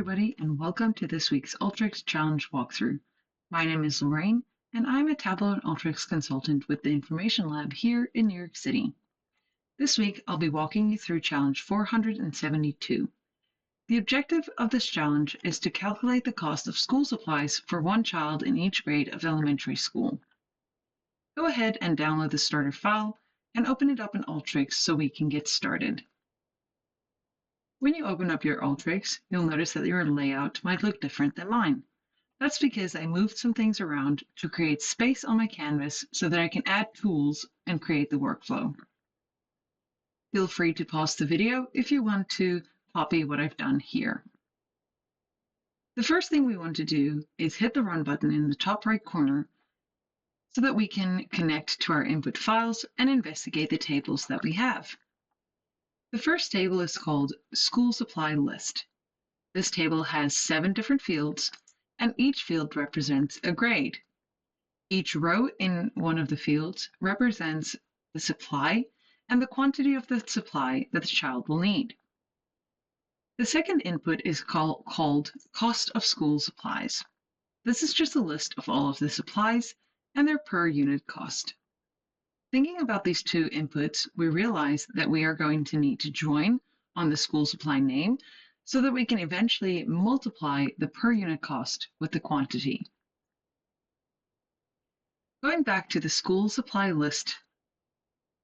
everybody, and welcome to this week's Alteryx Challenge walkthrough. My name is Lorraine, and I'm a Tableau and Alteryx consultant with the Information Lab here in New York City. This week, I'll be walking you through Challenge 472. The objective of this challenge is to calculate the cost of school supplies for one child in each grade of elementary school. Go ahead and download the starter file and open it up in Alteryx so we can get started. When you open up your Alteryx, you'll notice that your layout might look different than mine. That's because I moved some things around to create space on my canvas so that I can add tools and create the workflow. Feel free to pause the video if you want to copy what I've done here. The first thing we want to do is hit the Run button in the top right corner so that we can connect to our input files and investigate the tables that we have. The first table is called School Supply List. This table has 7 different fields, and each field represents a grade. Each row in one of the fields represents the supply and the quantity of the supply that the child will need. The second input is called Cost of School Supplies. This is just a list of all of the supplies and their per unit cost. Thinking about these two inputs, we realize that we are going to need to join on the school supply name so that we can eventually multiply the per unit cost with the quantity. Going back to the school supply list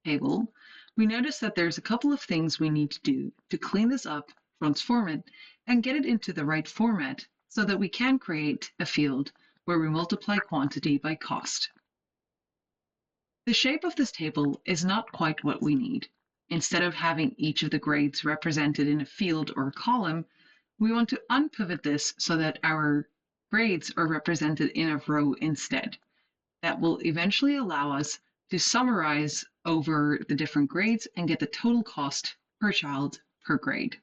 table, we notice that there's a couple of things we need to do to clean this up, transform it, and get it into the right format so that we can create a field where we multiply quantity by cost. The shape of this table is not quite what we need. Instead of having each of the grades represented in a field or a column, we want to unpivot this so that our grades are represented in a row instead. That will eventually allow us to summarize over the different grades and get the total cost per child per grade.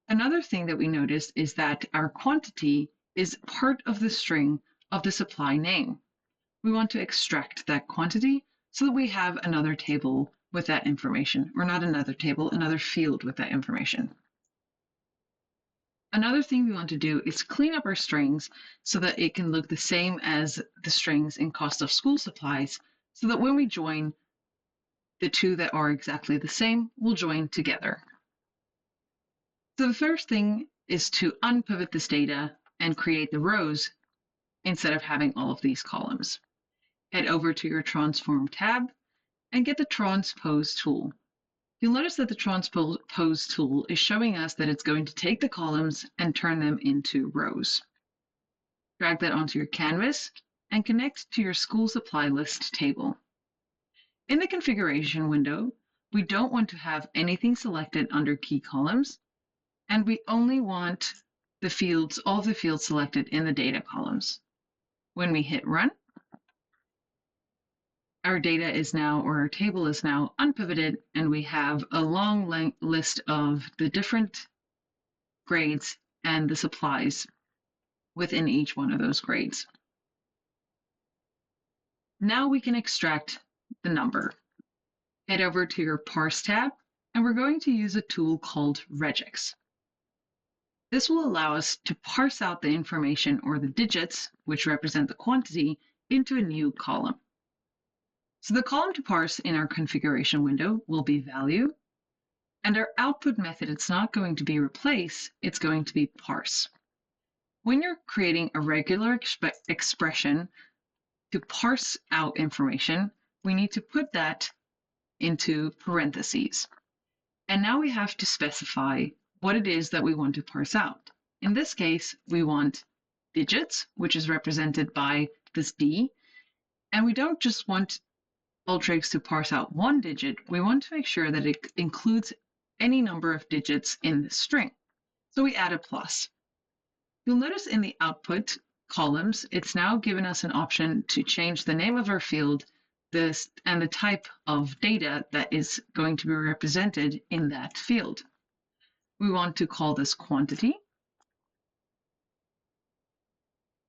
Another thing that we noticed is that our quantity is part of the string of the supply name. We want to extract that quantity so that we have another table with that information, or not another table, another field with that information. Another thing we want to do is clean up our strings so that it can look the same as the strings in cost of school supplies, so that when we join, the two that are exactly the same will join together. So the first thing is to unpivot this data and create the rows instead of having all of these columns. Head over to your Transform tab and get the Transpose tool. You'll notice that the Transpose tool is showing us that it's going to take the columns and turn them into rows. Drag that onto your canvas and connect to your school supply list table. In the configuration window, we don't want to have anything selected under key columns, and we only want the fields, all of the fields selected in the data columns. When we hit Run, our data is now, or our table is now unpivoted, and we have a long list of the different grades and the supplies within each one of those grades. Now we can extract the number. Head over to your Parse tab, and we're going to use a tool called regex. This will allow us to parse out the information, or the digits, which represent the quantity, into a new column. So the column to parse in our configuration window will be value, and our output method, it's not going to be replace, it's going to be parse. When you're creating a regular expression to parse out information, we need to put that into parentheses. And now we have to specify what it is that we want to parse out. In this case, we want digits, which is represented by this D, and we don't just want Alteryx to parse out one digit, we want to make sure that it includes any number of digits in the string. So we add a plus. You'll notice in the output columns, it's now given us an option to change the name of our field, and the type of data that is going to be represented in that field. We want to call this quantity,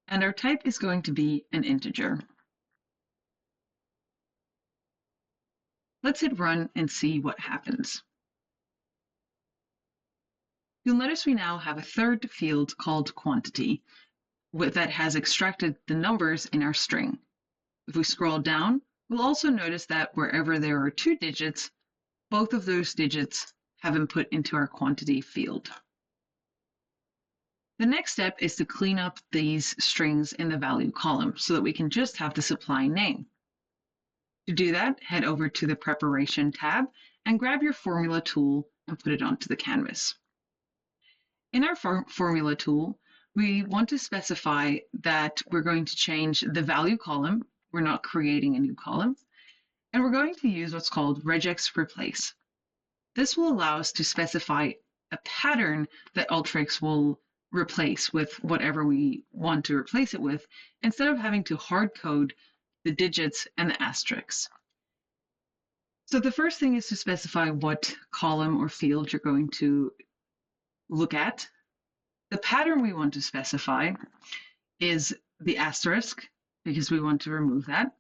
and our type is going to be an integer. Let's hit Run and see what happens. you'll notice we now have a third field called quantity that has extracted the numbers in our string. If we scroll down, we'll also notice that wherever there are 2 digits, both of those digits have been put into our quantity field. The next step is to clean up these strings in the value column so that we can just have the supply name. To do that, head over to the Preparation tab and grab your formula tool and put it onto the canvas. In our formula tool, we want to specify that we're going to change the value column. We're not creating a new column. And we're going to use what's called regex replace. This will allow us to specify a pattern that Alteryx will replace with whatever we want to replace it with, instead of having to hard code the digits and the asterisks. So the first thing is to specify what column or field you're going to look at. The pattern we want to specify is the asterisk, because we want to remove that,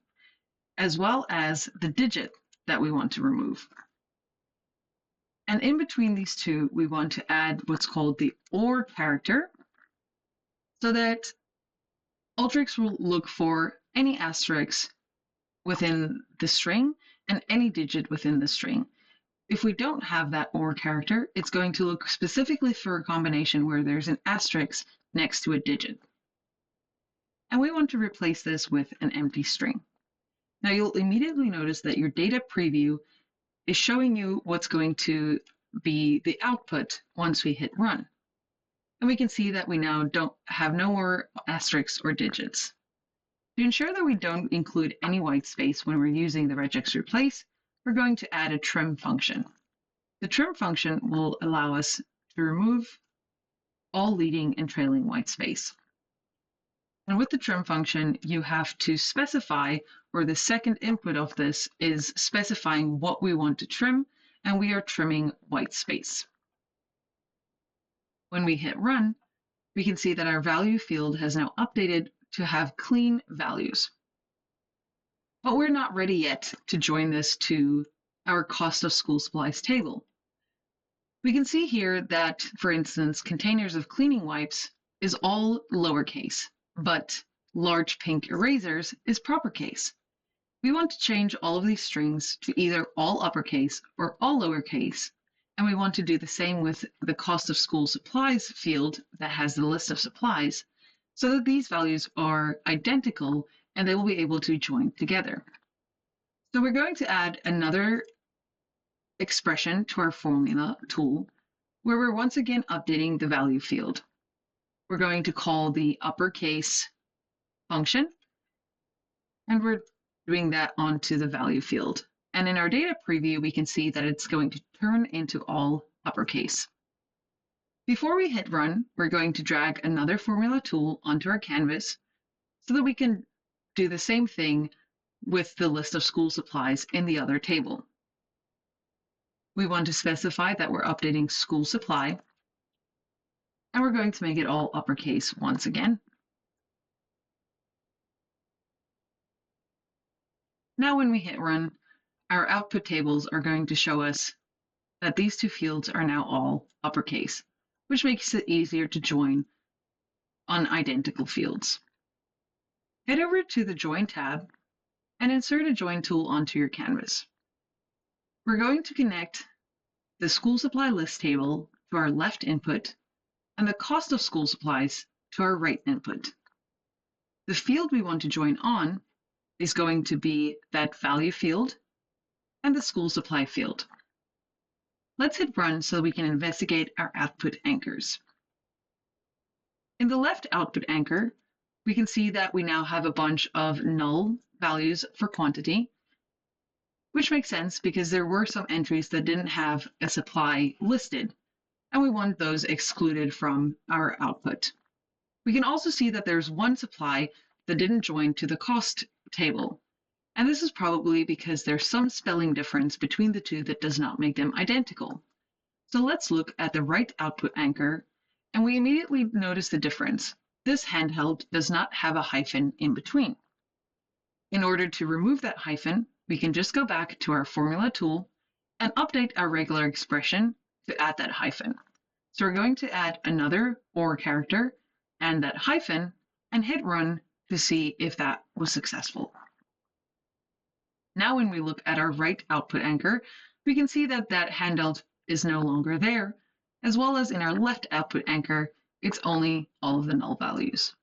as well as the digit that we want to remove. And in between these two, we want to add what's called the OR character, so that Alteryx will look for any asterisks within the string and any digit within the string. If we don't have that OR character, it's going to look specifically for a combination where there's an asterisk next to a digit. And we want to replace this with an empty string. Now you'll immediately notice that your data preview is showing you what's going to be the output once we hit run. And we can see that we now don't have no more asterisks or digits. To ensure that we don't include any white space when we're using the regex replace, we're going to add a trim function. The trim function will allow us to remove all leading and trailing white space. And with the trim function, you have to specify, or the second input of this is specifying what we want to trim, and we are trimming white space. When we hit run, we can see that our value field has now updated to have clean values. But we're not ready yet to join this to our cost of school supplies table. We can see here that, for instance, containers of cleaning wipes is all lowercase, but large pink erasers is propercase. We want to change all of these strings to either all uppercase or all lowercase, and we want to do the same with the cost of school supplies field that has the list of supplies, so that these values are identical and they will be able to join together. So we're going to add another expression to our formula tool, where we're once again updating the value field. We're going to call the uppercase function, and we're doing that onto the value field. And in our data preview, we can see that it's going to turn into all uppercase. Before we hit run, we're going to drag another formula tool onto our canvas so that we can do the same thing with the list of school supplies in the other table. We want to specify that we're updating school supply, and we're going to make it all uppercase once again. Now when we hit run, our output tables are going to show us that these two fields are now all uppercase, which makes it easier to join on identical fields. Head over to the Join tab and insert a Join tool onto your canvas. We're going to connect the school supply list table to our left input and the cost of school supplies to our right input. The field we want to join on is going to be that value field and the school supply field. Let's hit run so we can investigate our output anchors. In the left output anchor, we can see that we now have a bunch of null values for quantity, which makes sense because there were some entries that didn't have a supply listed, and we want those excluded from our output. We can also see that there's one supply that didn't join to the cost table, and this is probably because there's some spelling difference between the two that does not make them identical. So let's look at the right output anchor, and we immediately notice the difference. This handheld does not have a hyphen in between. In order to remove that hyphen, we can just go back to our formula tool and update our regular expression to add that hyphen. So we're going to add another or character and that hyphen and hit run to see if that was successful. Now when we look at our right output anchor, we can see that that handout is no longer there, as well as in our left output anchor, it's only all of the null values.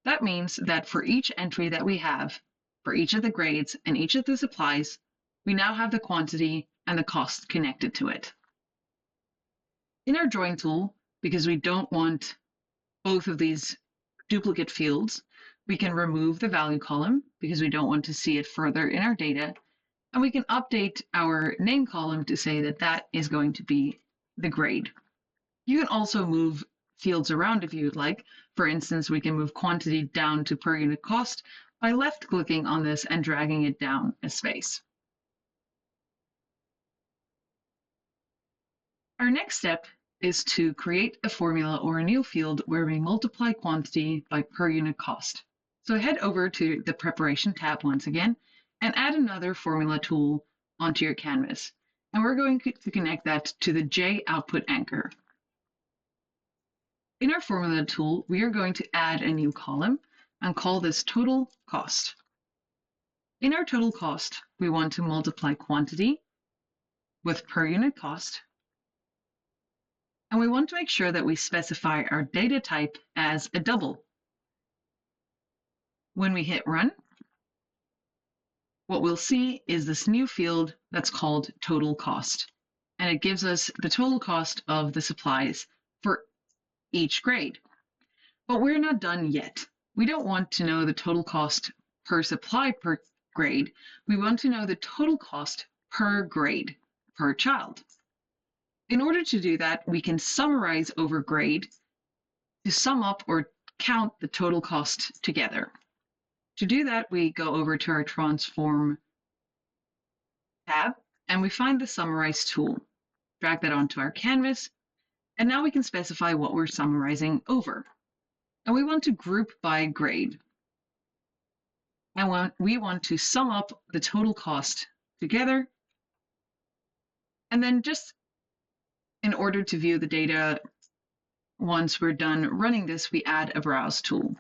That means that for each entry that we have, for each of the grades and each of the supplies, we now have the quantity and the cost connected to it. In our join tool, because we don't want both of these duplicate fields, we can remove the value column because we don't want to see it further in our data, and we can update our name column to say that that is going to be the grade. You can also move fields around if you'd like. For instance, we can move quantity down to per unit cost by left-clicking on this and dragging it down a space. Our next step is to create a formula or a new field where we multiply quantity by per unit cost. So head over to the Preparation tab once again and add another formula tool onto your canvas. And we're going to connect that to the J output anchor. In our formula tool, we are going to add a new column and call this total cost. In our total cost, we want to multiply quantity with per unit cost. And we want to make sure that we specify our data type as a double. When we hit run, what we'll see is this new field that's called total cost. And it gives us the total cost of the supplies for each grade. But we're not done yet. We don't want to know the total cost per supply per grade. We want to know the total cost per grade, per child. In order to do that, we can summarize over grade to sum up or count the total cost together. To do that, we go over to our Transform tab and we find the Summarize tool. Drag that onto our canvas, and now we can specify what we're summarizing over. And we want to group by grade. And we want to sum up the total cost together. And then just in order to view the data, once we're done running this, we add a Browse tool.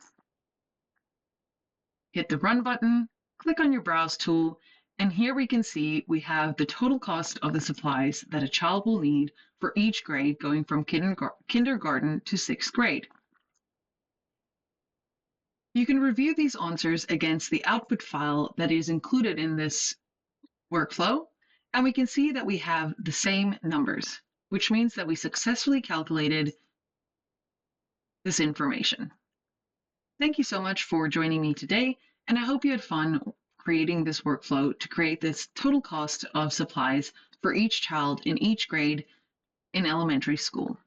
Hit the Run button, click on your Browse tool, and here we can see we have the total cost of the supplies that a child will need for each grade going from kindergarten to 6th grade. You can review these answers against the output file that is included in this workflow, and we can see that we have the same numbers, which means that we successfully calculated this information. Thank you so much for joining me today, and I hope you had fun creating this workflow to create this total cost of supplies for each child in each grade in elementary school.